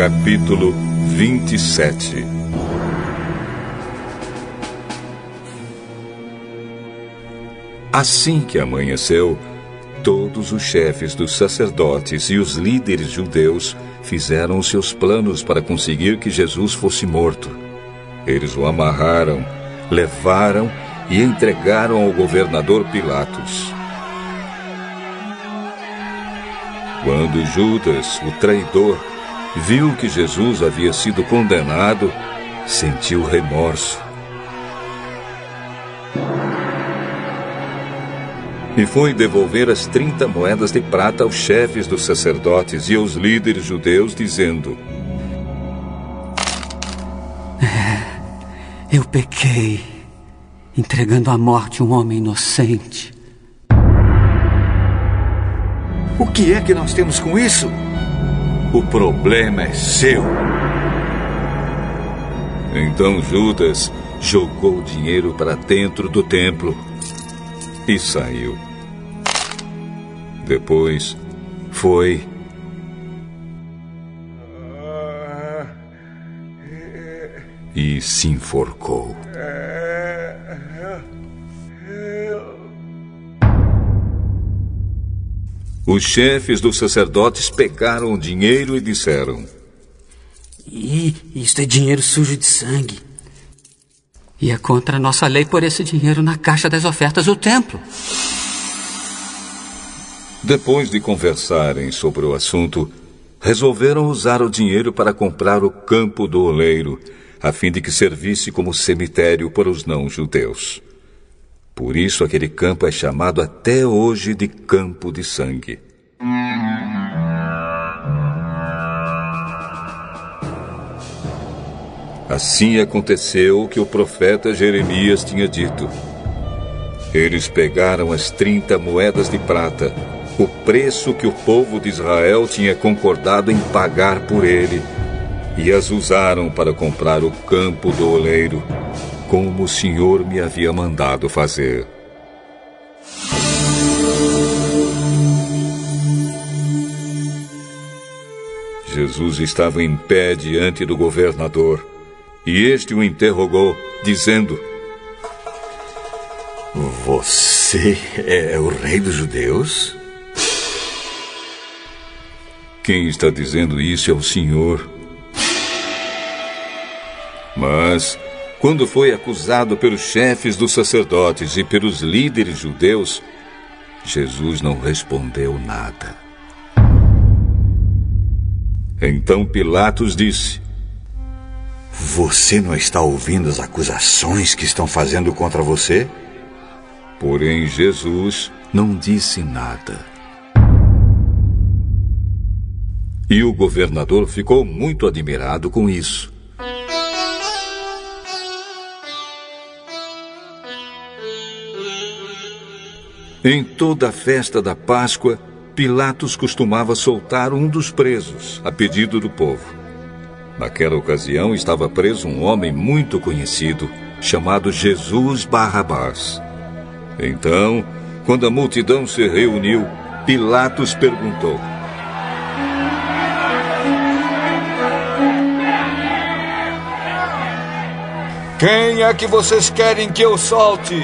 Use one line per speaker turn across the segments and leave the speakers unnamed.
Capítulo 27. Assim que amanheceu, todos os chefes dos sacerdotes e os líderes judeus fizeram os seus planos para conseguir que Jesus fosse morto. Eles o amarraram, levaram e entregaram ao governador Pilatos. Quando Judas, o traidor, viu que Jesus havia sido condenado, sentiu remorso. E foi devolver as 30 moedas de prata aos chefes dos sacerdotes e aos líderes judeus, dizendo:
Eu pequei, entregando à morte um homem inocente.
O que é que nós temos com isso? O problema é seu.
Então Judas jogou o dinheiro para dentro do templo e saiu. Depois foi e se enforcou. Os chefes dos sacerdotes pegaram o dinheiro e disseram:
Isto é dinheiro sujo de sangue.
E é contra a nossa lei pôr esse dinheiro na caixa das ofertas do templo.
Depois de conversarem sobre o assunto, resolveram usar o dinheiro para comprar o campo do oleiro, a fim de que servisse como cemitério para os não-judeus. Por isso aquele campo é chamado até hoje de Campo de Sangue. Assim aconteceu o que o profeta Jeremias tinha dito. Eles pegaram as 30 moedas de prata, o preço que o povo de Israel tinha concordado em pagar por ele, e as usaram para comprar o campo do oleiro, como o Senhor me havia mandado fazer. Jesus estava em pé diante do governador, e este o interrogou, dizendo:
Você é o rei dos judeus?
Quem está dizendo isso é o Senhor. Mas, quando foi acusado pelos chefes dos sacerdotes e pelos líderes judeus, Jesus não respondeu nada. Então Pilatos disse:
Você não está ouvindo as acusações que estão fazendo contra você?
Porém, Jesus não disse nada. E o governador ficou muito admirado com isso. Em toda a festa da Páscoa, Pilatos costumava soltar um dos presos, a pedido do povo. Naquela ocasião estava preso um homem muito conhecido, chamado Jesus Barrabás. Então, quando a multidão se reuniu, Pilatos perguntou:
Quem é que vocês querem que eu solte?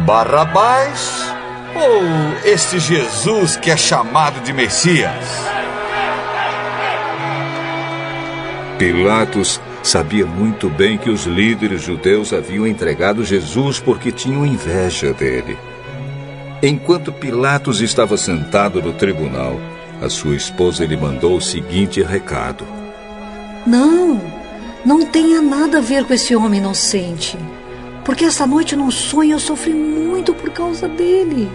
Barrabás ou este Jesus que é chamado de Messias?
Pilatos sabia muito bem que os líderes judeus haviam entregado Jesus porque tinham inveja dele. Enquanto Pilatos estava sentado no tribunal, a sua esposa lhe mandou o seguinte recado:
Não tenha nada a ver com esse homem inocente. Porque esta noite num sonho eu sofri muito por causa dele.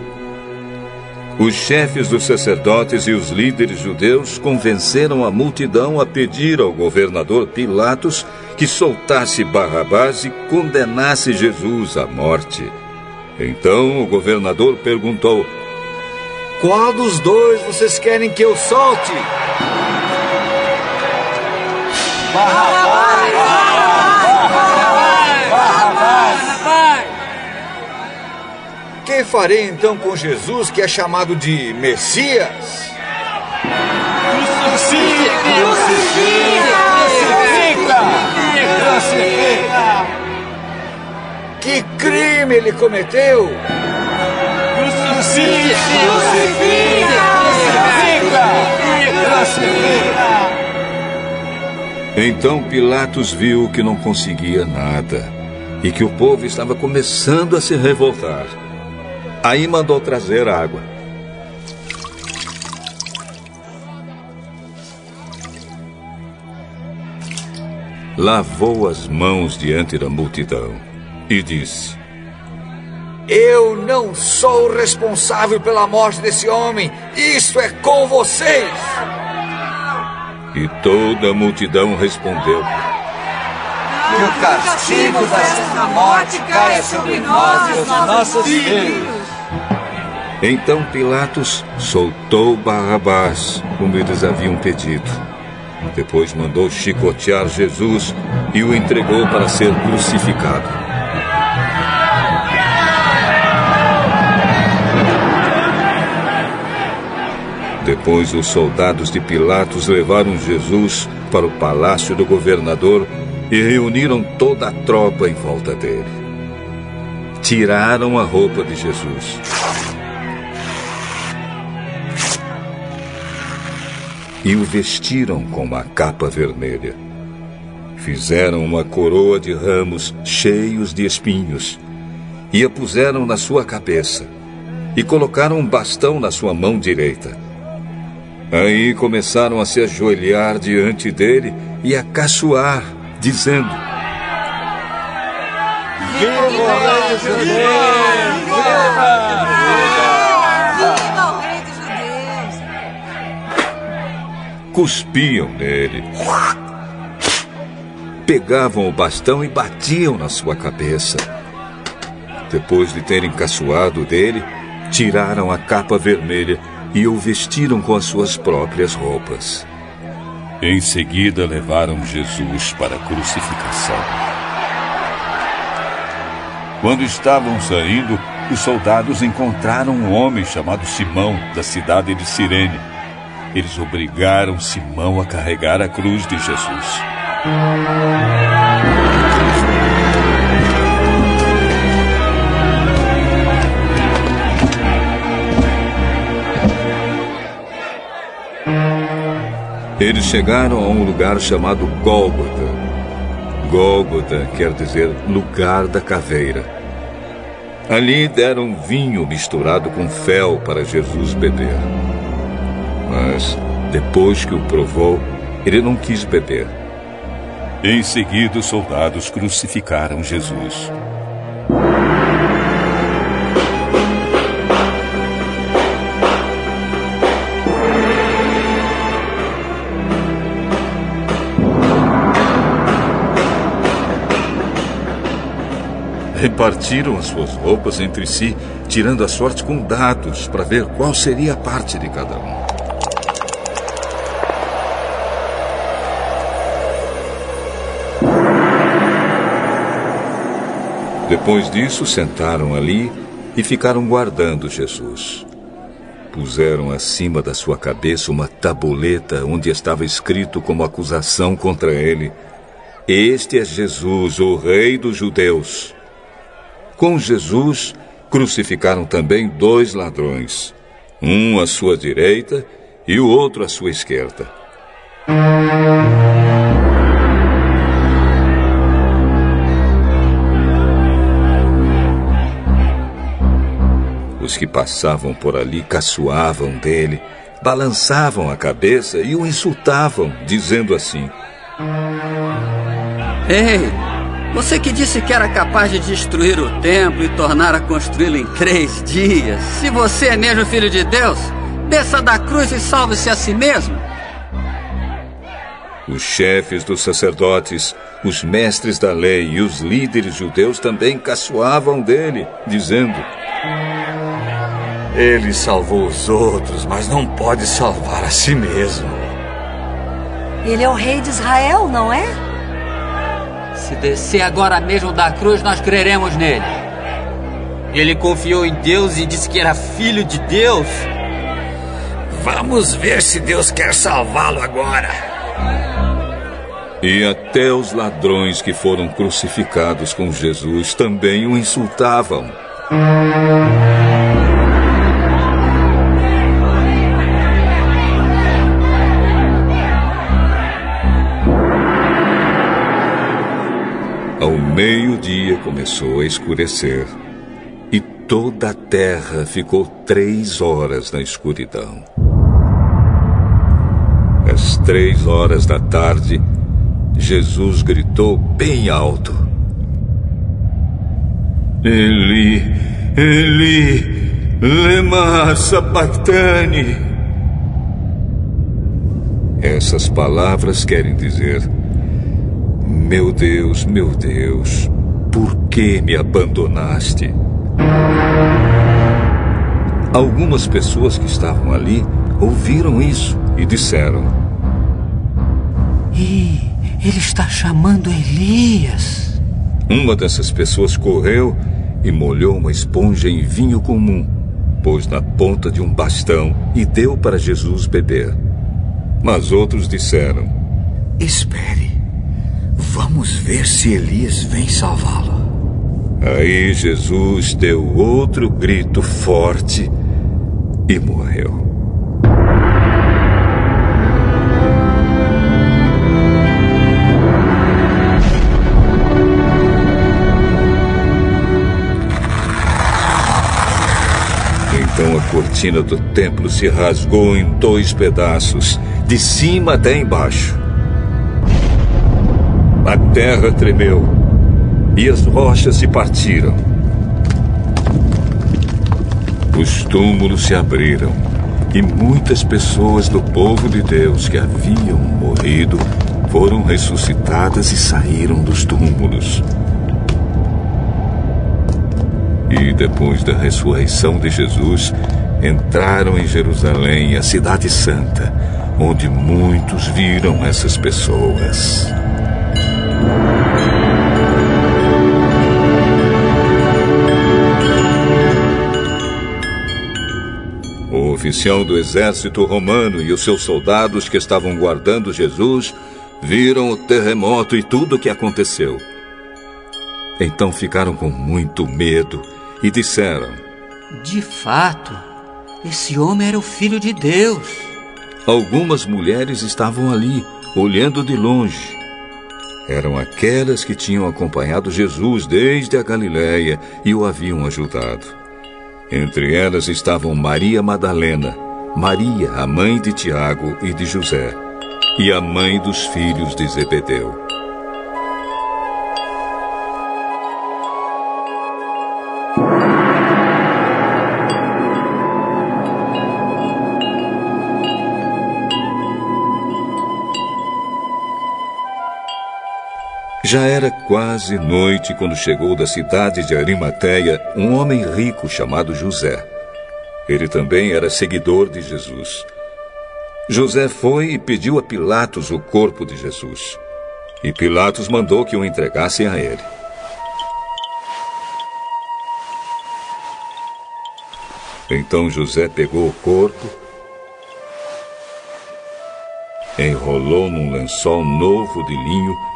Os chefes dos sacerdotes e os líderes judeus convenceram a multidão a pedir ao governador Pilatos que soltasse Barrabás e condenasse Jesus à morte. Então o governador perguntou:
Qual dos dois vocês querem que eu solte? Barrabás! Que farei então com Jesus, que é chamado de Messias? Que crime ele cometeu?
Então Pilatos viu que não conseguia nada e que o povo estava começando a se revoltar. Aí mandou trazer água. Lavou as mãos diante da multidão e disse:
Eu não sou responsável pela morte desse homem. Isso é com vocês.
E toda a multidão respondeu:
Que o castigo desta morte caia sobre nós e os nossos filhos.
Então Pilatos soltou Barrabás, como eles haviam pedido. Depois mandou chicotear Jesus e o entregou para ser crucificado. Depois os soldados de Pilatos levaram Jesus para o palácio do governador e reuniram toda a tropa em volta dele. Tiraram a roupa de Jesus. E o vestiram com uma capa vermelha. Fizeram uma coroa de ramos cheios de espinhos e a puseram na sua cabeça e colocaram um bastão na sua mão direita. Aí começaram a se ajoelhar diante dele e a caçoar, dizendo:
Viva o Rei dos Judeus! Viva o Rei dos Judeus!
Cuspiam nele. Pegavam o bastão e batiam na sua cabeça. Depois de terem caçoado dele, tiraram a capa vermelha e o vestiram com as suas próprias roupas. Em seguida, levaram Jesus para a crucificação. Quando estavam saindo, os soldados encontraram um homem chamado Simão, da cidade de Cirene. Eles obrigaram Simão a carregar a cruz de Jesus. Eles chegaram a um lugar chamado Gólgota. Gólgota quer dizer lugar da caveira. Ali deram vinho misturado com fel para Jesus beber. Mas, depois que o provou, ele não quis beber. Em seguida, os soldados crucificaram Jesus. Repartiram as suas roupas entre si, tirando a sorte com dados para ver qual seria a parte de cada um. Depois disso, sentaram ali e ficaram guardando Jesus. Puseram acima da sua cabeça uma tabuleta onde estava escrito como acusação contra ele: Este é Jesus, o Rei dos Judeus. Com Jesus, crucificaram também 2 ladrões, um à sua direita e o outro à sua esquerda. Os que passavam por ali caçoavam dele, balançavam a cabeça e o insultavam, dizendo assim:
Ei! Você que disse que era capaz de destruir o templo e tornar a construí-lo em 3 dias. Se você é mesmo filho de Deus, desça da cruz e salve-se a si mesmo.
Os chefes dos sacerdotes, os mestres da lei e os líderes judeus também caçoavam dele, dizendo:
Ele salvou os outros, mas não pode salvar a si mesmo.
Ele é o rei de Israel, não é?
Se descer agora mesmo da cruz, nós creremos nele.
Ele confiou em Deus e disse que era filho de Deus.
Vamos ver se Deus quer salvá-lo agora.
E até os ladrões que foram crucificados com Jesus também o insultavam. Ao meio-dia começou a escurecer e toda a terra ficou 3 horas na escuridão. Às 3 horas da tarde, Jesus gritou bem alto: Eli, Eli, lema sabachthani. Essas palavras querem dizer: meu Deus, por que me abandonaste? Algumas pessoas que estavam ali ouviram isso e disseram:
Ele está chamando Elias.
Uma dessas pessoas correu e molhou uma esponja em vinho comum, pôs na ponta de um bastão e deu para Jesus beber. Mas outros disseram:
Espere, vamos ver se Elias vem salvá-lo.
Aí Jesus deu outro grito forte e morreu. Então a cortina do templo se rasgou em 2 pedaços, de cima até embaixo. A terra tremeu e as rochas se partiram. Os túmulos se abriram e muitas pessoas do povo de Deus que haviam morrido foram ressuscitadas e saíram dos túmulos. E depois da ressurreição de Jesus, entraram em Jerusalém, a cidade santa, onde muitos viram essas pessoas. O oficial do exército romano e os seus soldados que estavam guardando Jesus viram o terremoto e tudo o que aconteceu. Então ficaram com muito medo e disseram:
De fato, esse homem era o Filho de Deus.
Algumas mulheres estavam ali, olhando de longe. Eram aquelas que tinham acompanhado Jesus desde a Galileia e o haviam ajudado. Entre elas estavam Maria Madalena, Maria, a mãe de Tiago e de José, e a mãe dos filhos de Zebedeu. Já era quase noite quando chegou da cidade de Arimateia um homem rico chamado José. Ele também era seguidor de Jesus. José foi e pediu a Pilatos o corpo de Jesus. E Pilatos mandou que o entregassem a ele. Então José pegou o corpo, enrolou num lençol novo de linho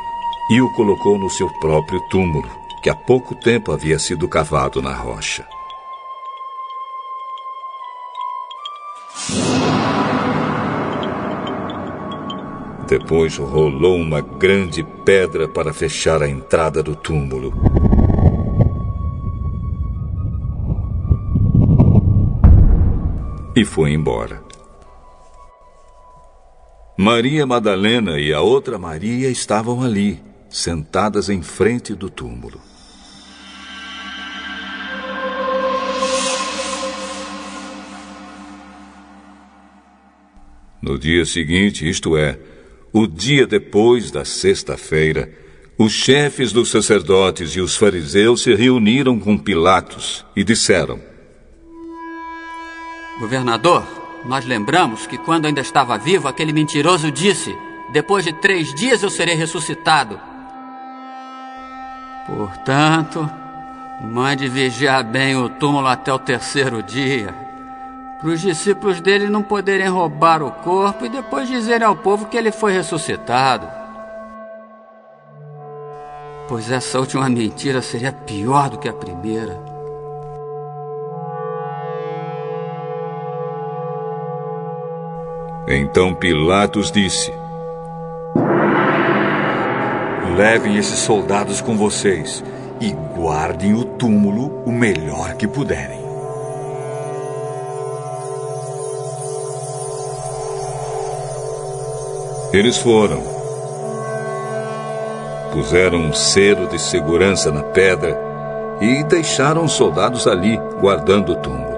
e o colocou no seu próprio túmulo, que há pouco tempo havia sido cavado na rocha. Depois rolou uma grande pedra para fechar a entrada do túmulo. E foi embora. Maria Madalena e a outra Maria estavam ali, sentadas em frente do túmulo. No dia seguinte, isto é, o dia depois da sexta-feira, os chefes dos sacerdotes e os fariseus se reuniram com Pilatos e disseram:
Governador, nós lembramos que quando ainda estava vivo, aquele mentiroso disse: depois de 3 dias eu serei ressuscitado. Portanto, mande vigiar bem o túmulo até o 3º dia, para os discípulos dele não poderem roubar o corpo e depois dizerem ao povo que ele foi ressuscitado. Pois essa última mentira seria pior do que a primeira.
Então Pilatos disse:
levem esses soldados com vocês e guardem o túmulo o melhor que puderem.
Eles foram. Puseram um selo de segurança na pedra e deixaram os soldados ali, guardando o túmulo.